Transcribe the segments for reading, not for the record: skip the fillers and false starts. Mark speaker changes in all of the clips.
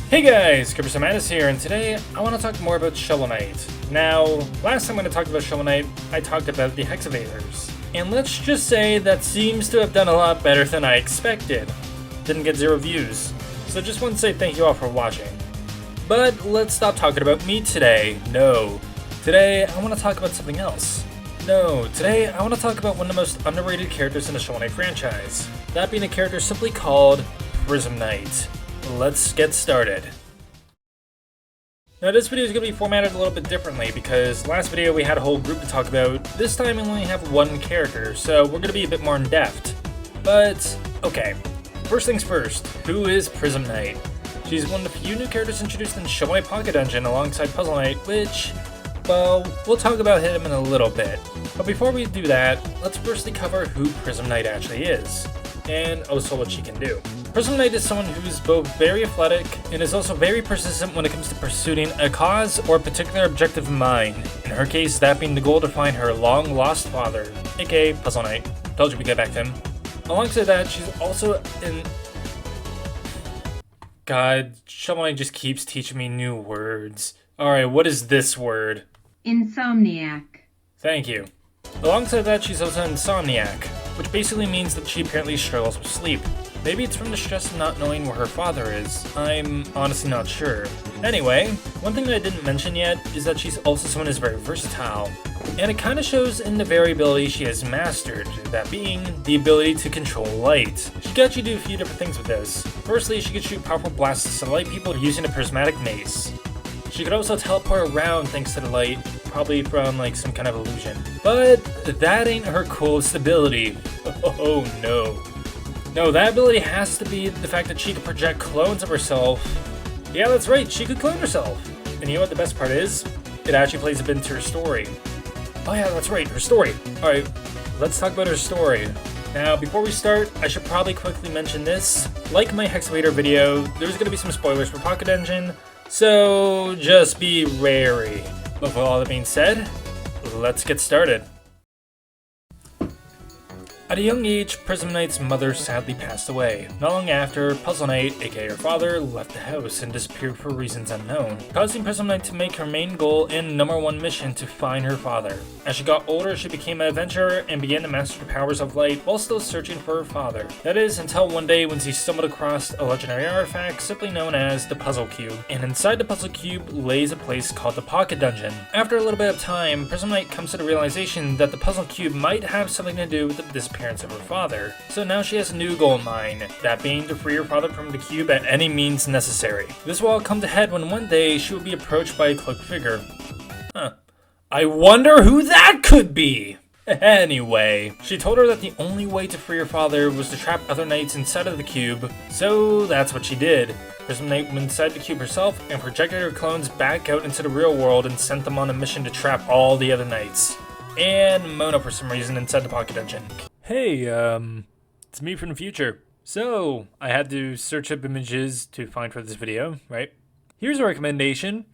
Speaker 1: Hey guys, Prism Knight here, and today I want to talk more about Shovel Knight. Now, last time when I talked about Shovel Knight, I talked about the Hexcavators. And let's just say that seems to have done a lot better than I expected. Didn't get 0 views. So just want to say thank you all for watching. But let's stop talking about me today. No. Today, I want to talk about something else. No, today I want to talk about one of the most underrated characters in the Shovel Knight franchise. That being a character simply called Prism Knight. Let's get started. Now this video is going to be formatted a little bit differently because last video we had a whole group to talk about. This time we only have one character, so we're going to be a bit more in depth. But, okay. First things first, who is Prism Knight? She's one of the few new characters introduced in Shovel Knight Pocket Dungeon alongside Puzzle Knight, which, well, we'll talk about him in a little bit. But before we do that, let's firstly cover who Prism Knight actually is, and also what she can do. Prism Knight is someone who's both very athletic and is also very persistent when it comes to pursuing a cause or a particular objective in mind. In her case, that being the goal to find her long-lost father, aka Puzzle Knight. Told you we'd get back to him. Alongside that, she's also in... God, Shovel Knight just keeps teaching me new words. Alright, what is this word?
Speaker 2: Insomniac.
Speaker 1: Thank you. Alongside that, she's also an insomniac, which basically means that she apparently struggles with sleep. Maybe it's from the stress of not knowing where her father is. I'm honestly not sure. Anyway, one thing that I didn't mention yet is that she's also someone who's very versatile. And it kind of shows in the variability she has mastered, that being the ability to control light. She can actually do a few different things with this. Firstly, she can shoot powerful blasts to light people using a prismatic mace. She could also teleport around thanks to the light, probably from like some kind of illusion. But that ain't her coolest ability. Oh no. No, that ability has to be the fact that she could project clones of herself. Yeah, that's right, she could clone herself. And you know what the best part is? It actually plays a bit into her story. Oh yeah, that's right, her story. Alright, let's talk about her story. Now, before we start, I should probably quickly mention this. Like my Hexcavator video, there's going to be some spoilers for Pocket Dungeon, so just be wary. But with all that being said, let's get started. At a young age, Prism Knight's mother sadly passed away. Not long after, Puzzle Knight, aka her father, left the house and disappeared for reasons unknown, causing Prism Knight to make her main goal and #1 mission to find her father. As she got older, she became an adventurer and began to master the powers of light while still searching for her father. That is, until one day when she stumbled across a legendary artifact simply known as the Puzzle Cube. And inside the Puzzle Cube lays a place called the Pocket Dungeon. After a little bit of time, Prism Knight comes to the realization that the Puzzle Cube might have something to do with the disappearance of her father. So now she has a new goal in mind, that being to free her father from the cube at any means necessary. This will all come to head when one day she will be approached by a cloaked figure. I wonder who that could be! Anyway, she told her that the only way to free her father was to trap other knights inside of the cube, so that's what she did. Prism Knight went inside the cube herself and projected her clones back out into the real world and sent them on a mission to trap all the other knights. And Mona for some reason inside the Pocket Dungeon. Hey, it's me from the future. So, I had to search up images to find for this video, right? Here's a recommendation.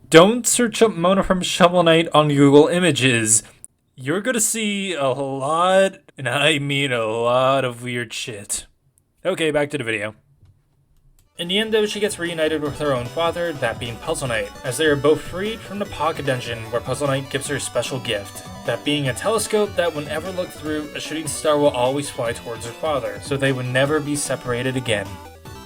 Speaker 1: Don't search up Mona from Shovel Knight on Google Images. You're gonna see a lot, and I mean a lot of weird shit. Okay, back to the video. In the end though, she gets reunited with her own father, that being Puzzle Knight, as they are both freed from the Pocket Dungeon where Puzzle Knight gives her a special gift. That being a telescope that whenever looked through, a shooting star will always fly towards her father, so they would never be separated again.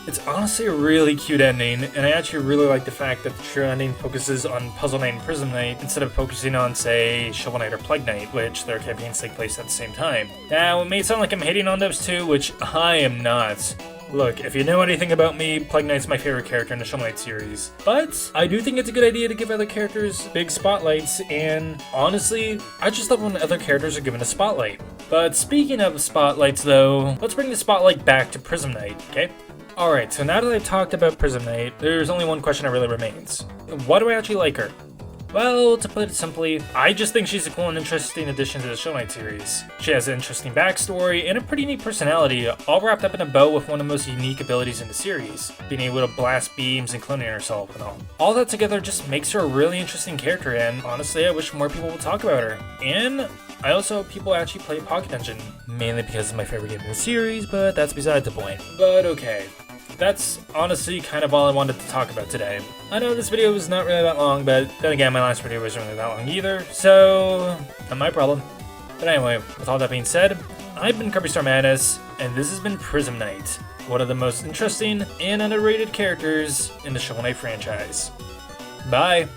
Speaker 1: It's honestly a really cute ending, and I actually really like the fact that the true ending focuses on Puzzle Knight and Prism Knight instead of focusing on, say, Shovel Knight or Plague Knight, which their campaigns take place at the same time. Now, it may sound like I'm hating on those two, which I am not. Look, if you know anything about me, Plague Knight's my favorite character in the Shovel Knight series. But I do think it's a good idea to give other characters big spotlights, and honestly, I just love when other characters are given a spotlight. But speaking of spotlights though, let's bring the spotlight back to Prism Knight, okay? Alright, so now that I've talked about Prism Knight, there's only one question that really remains. Why do I actually like her? Well, to put it simply, I just think she's a cool and interesting addition to the Shovel Knight series. She has an interesting backstory and a pretty neat personality, all wrapped up in a bow with one of the most unique abilities in the series, being able to blast beams and cloning herself and all. All that together just makes her a really interesting character, and honestly I wish more people would talk about her. And I also hope people actually play Pocket Dungeon, mainly because it's my favorite game in the series, but that's beside the point. But okay. that's honestly kind of all I wanted to talk about today. I know this video was not really that long, but then again, my last video wasn't really that long either, so not my problem. But anyway, with all that being said, I've been Kirby Star Madness, and this has been Prism Knight, one of the most interesting and underrated characters in the Shovel Knight franchise. Bye!